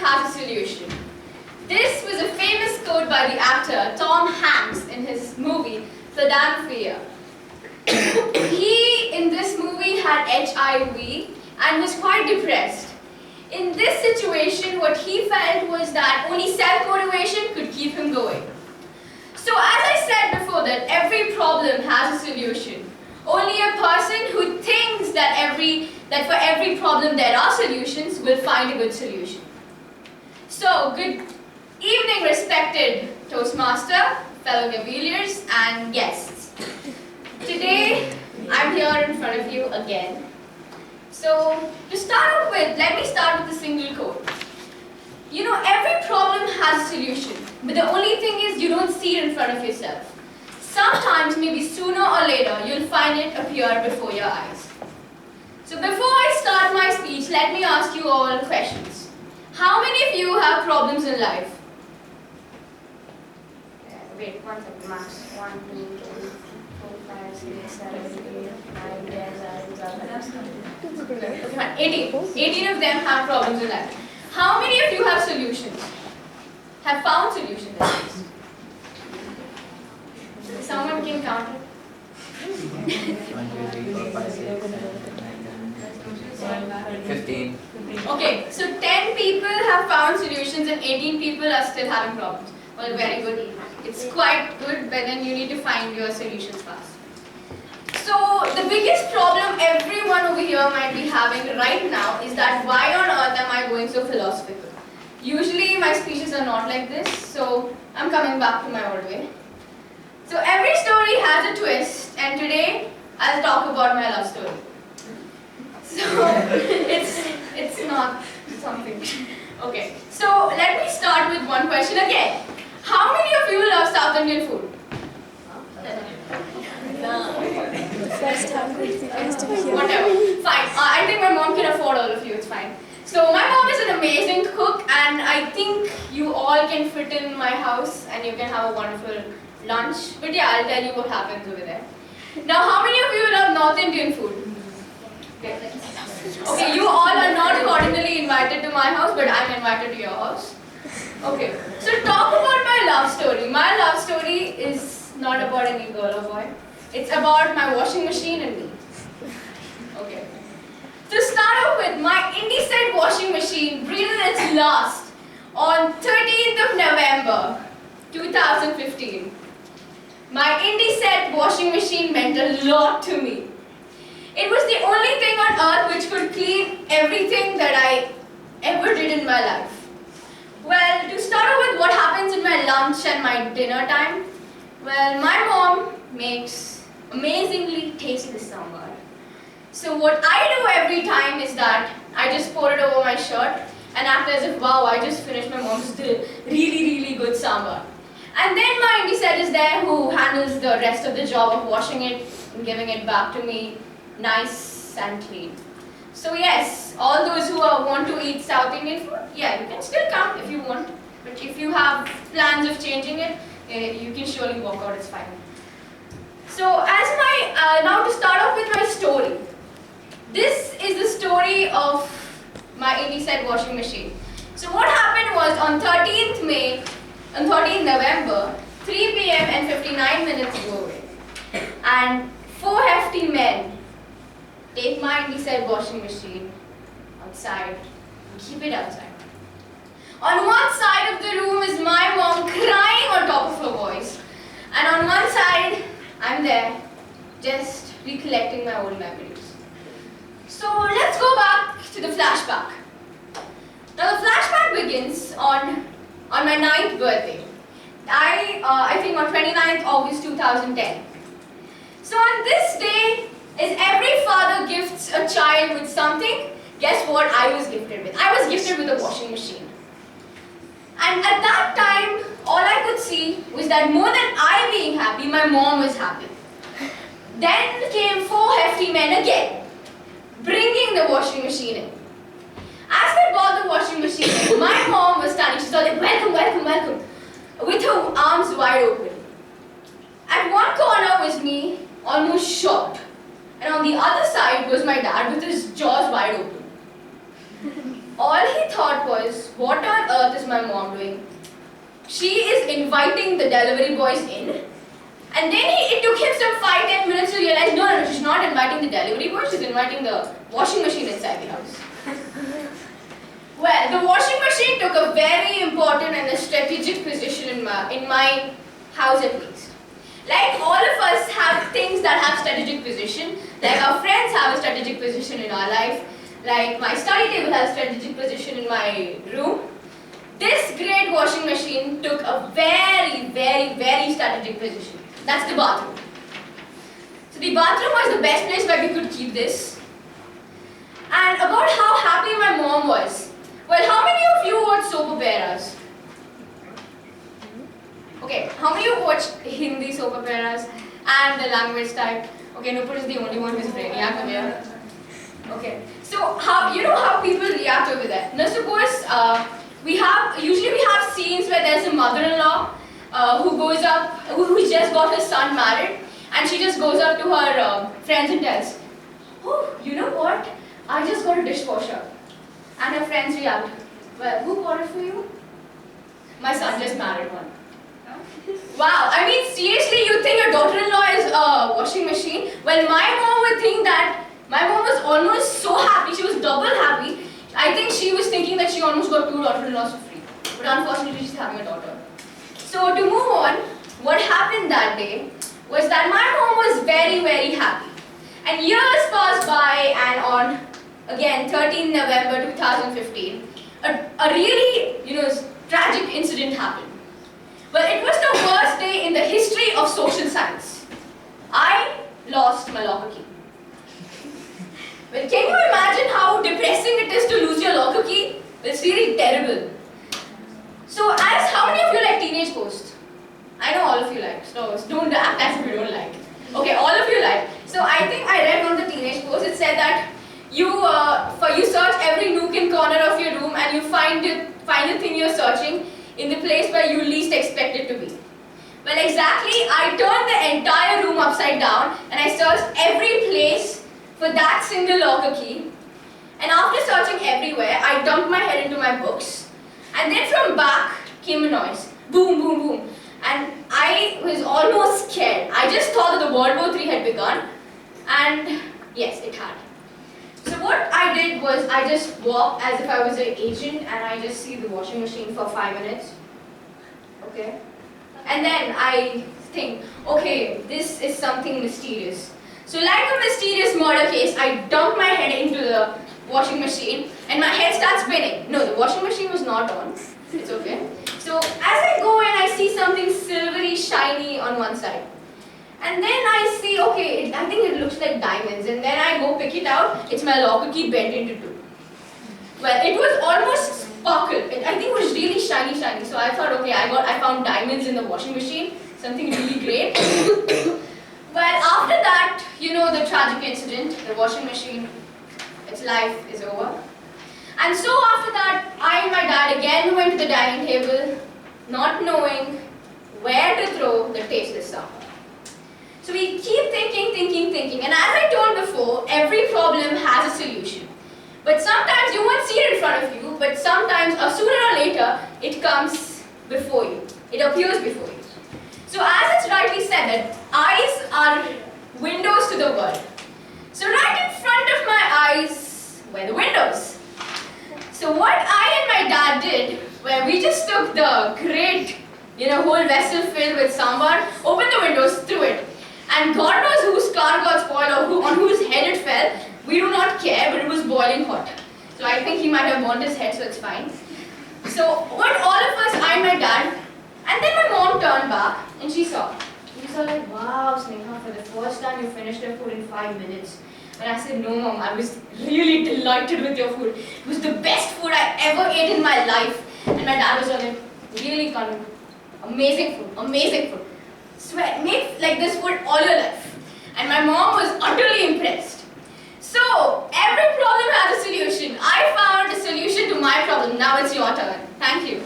has a solution. This was a famous quote by the actor Tom Hanks in his movie Philadelphia. He, in this movie, had HIV and was quite depressed. In this situation, what he felt was that only self-motivation could keep him going. So as I said before, that every problem has a solution. Only a person who thinks that for every problem there are solutions will find a good solution. So, good evening, respected Toastmaster, fellow Gaveliers, and guests. Today, I'm here in front of you again. So, to start off with, let me start with a single quote. You know, every problem has a solution, but the only thing is you don't see it in front of yourself. Sometimes, maybe sooner or later, you'll find it appear before your eyes. So before I start my speech, let me ask you all questions. How many of you have problems in life? Wait, one second, max. 1, 2, 3, 4, 5, 6, 7, 8, 9, 10, 11, 12. Okay, fine. 18. 18 of them have problems in life. How many of you have solutions? Have found solutions at least? Someone can count it. 1, 2, 3, 4, 5, 6, 7, 8, 9, 10, 15. Okay, so 10 people have found solutions and 18 people are still having problems. Well, very good. It's quite good, but then you need to find your solutions fast. So, the biggest problem everyone over here might be having right now is that why on earth am I going so philosophical? Usually my speeches are not like this, so I'm coming back to my old way. So every story has a twist, and today I'll talk about my love story. So it's not something. Okay. So let me start with one question again. How many of you love South Indian food? First time would be best to hear. Whatever. Fine. I think my mom can afford all of you. It's fine. So my mom is an amazing cook, and I think you all can fit in my house, and you can have a wonderful lunch. But yeah, I'll tell you what happens over there. Now, how many of you love North Indian food? Okay, you all are not accordingly invited to my house, but I'm invited to your house. Okay, so talk about my love story. My love story is not about any girl or boy. It's about my washing machine and me. Okay. To start off with, my Indiset washing machine breathed its last on 13th of November 2015. My Indiset washing machine meant a lot to me. It was the only thing on earth which could clean everything that I ever did in my life. Well, to start off with what happens in my lunch and my dinner time, well, my mom makes amazingly tasteless sambar. So what I do every time is that I just pour it over my shirt and act as if, wow, I just finished my mom's really good sambar. And then my Indiset is there who handles the rest of the job of washing it and giving it back to me nice and clean. So yes, all those who want to eat South Indian food, yeah, you can still come if you want. But if you have plans of changing it, you can surely walk out, it's fine. So now to start off with my story. This is the story of my Indiset washing machine. So what happened was on 13th November, 3 p.m. and 59 minutes go away. And 4 hefty men take my Indiset washing machine outside and keep it outside. On one side of the room is my mom crying on top of her voice. And on one side, I'm there, just recollecting my old memories. So let's go back to the flashback. Now the flashback begins on my 9th birthday. I think on 29th August 2010. So on this day, as every father gifts a child with something, guess what I was gifted with? I was gifted with a washing machine. And at that time, all I could see was that more than I being happy, my mom was happy. Then came 4 hefty men again, bringing the washing machine in. As they brought the washing machine in, my mom was standing, she was like, welcome, welcome, welcome, with her arms wide open. At one corner was me, almost shocked. And on the other side was my dad with his jaws wide open. all he thought was, what on earth is my mom doing? She is inviting the delivery boys in. And then it took him some 5-10 minutes to realize, no, she's not inviting the delivery boys, she's inviting the washing machine inside the house. Well, the washing machine took a very important and a strategic position in my house at least. Like all of us have things that have strategic position, like our friends have a strategic position in our life, like my study table has a strategic position in my room. This great washing machine took a very, very, very strategic position. That's the bathroom. So the bathroom was the best place where we could keep this. And about how happy my mom was. Well, how many of you watch soap operas? Okay, how many of you watch Hindi soap operas and the language type? Okay, Nupur is the only one who's brainiac over here. Okay, so you know how people react over there. Now suppose usually we have scenes where there's a mother-in-law who goes up, who just got her son married, and she just goes up to her friends and tells, oh, you know what? I just got a dishwasher. And her friends react, well, who bought it for you? My son just married one. Wow, I mean seriously, you think your daughter-in-law is a washing machine? Well, my mom would think that, my mom was almost so happy, she was double happy. I think she was thinking that she almost got 2 daughter-in-laws for free. But unfortunately, she's having a daughter. So to move on, what happened that day was that my mom was very, very happy. And years passed by, and on, again, 13 November 2015, a really, tragic incident happened. Well, it was the worst day in the history of social science. I lost my locker key. Well, can you imagine how depressing it is to lose your locker key? It's really terrible. So, how many of you like teenage post? I know all of you like, so don't act as if you don't like. Okay, all of you like. So, I think I read on the teenage post, it said that you search every nook and corner of your room and you find the thing you're searching in the place where you least expect it to be. Well, exactly, I turned the entire room upside down and I searched every place for that single locker key. And after searching everywhere, I dumped my head into my books. And then from back came a noise. Boom, boom, boom. And I was almost scared. I just thought that the World War III had begun. And yes, it had. So what I did was I just walked as if I was an agent and I just see the washing machine for 5 minutes. Okay? And then I think, okay, this is something mysterious. So like a mysterious murder case, I dumped my head into the washing machine and my head starts spinning. No, the washing machine was not on. It's okay. So as I go in, I see something silvery, shiny on one side. And then I see, okay, I think it looks like diamonds. And then I go pick it out. It's my locker key bent into 2. Well, it was almost sparkled. I think it was really shiny. So I thought, okay, I found diamonds in the washing machine. Something really great. Well, after that, the tragic incident, the washing machine, its life is over. And so after that, I and my dad again went to the dining table, not knowing where to throw the tasteless supper. So we keep thinking, and as I told before, every problem has a solution. But sometimes you won't see it in front of you, but sometimes, or sooner or later, it comes before you. It appears before you. So as it's rightly said that eyes are windows to the world. So right in front of my eyes were the windows. So what I and my dad did, where we just took the great, whole vessel filled with sambar, opened the windows, threw it. And God knows whose car got spoiled or on whose head it fell. We do not care, but it was boiling hot. So I think he might have burnt his head, so it's fine. So what all of us, I and my dad, and then my mom turned back and she saw. She saw like, wow, Sneha, for the first time you finished your food in 5 minutes. And I said, no mom, I was really delighted with your food. It was the best food I ever ate in my life. And my dad was like, really amazing food. Swear, make like this food all your life. And my mom was utterly impressed. So, every problem has a solution. I found a solution to my problem. Now it's your turn. Thank you.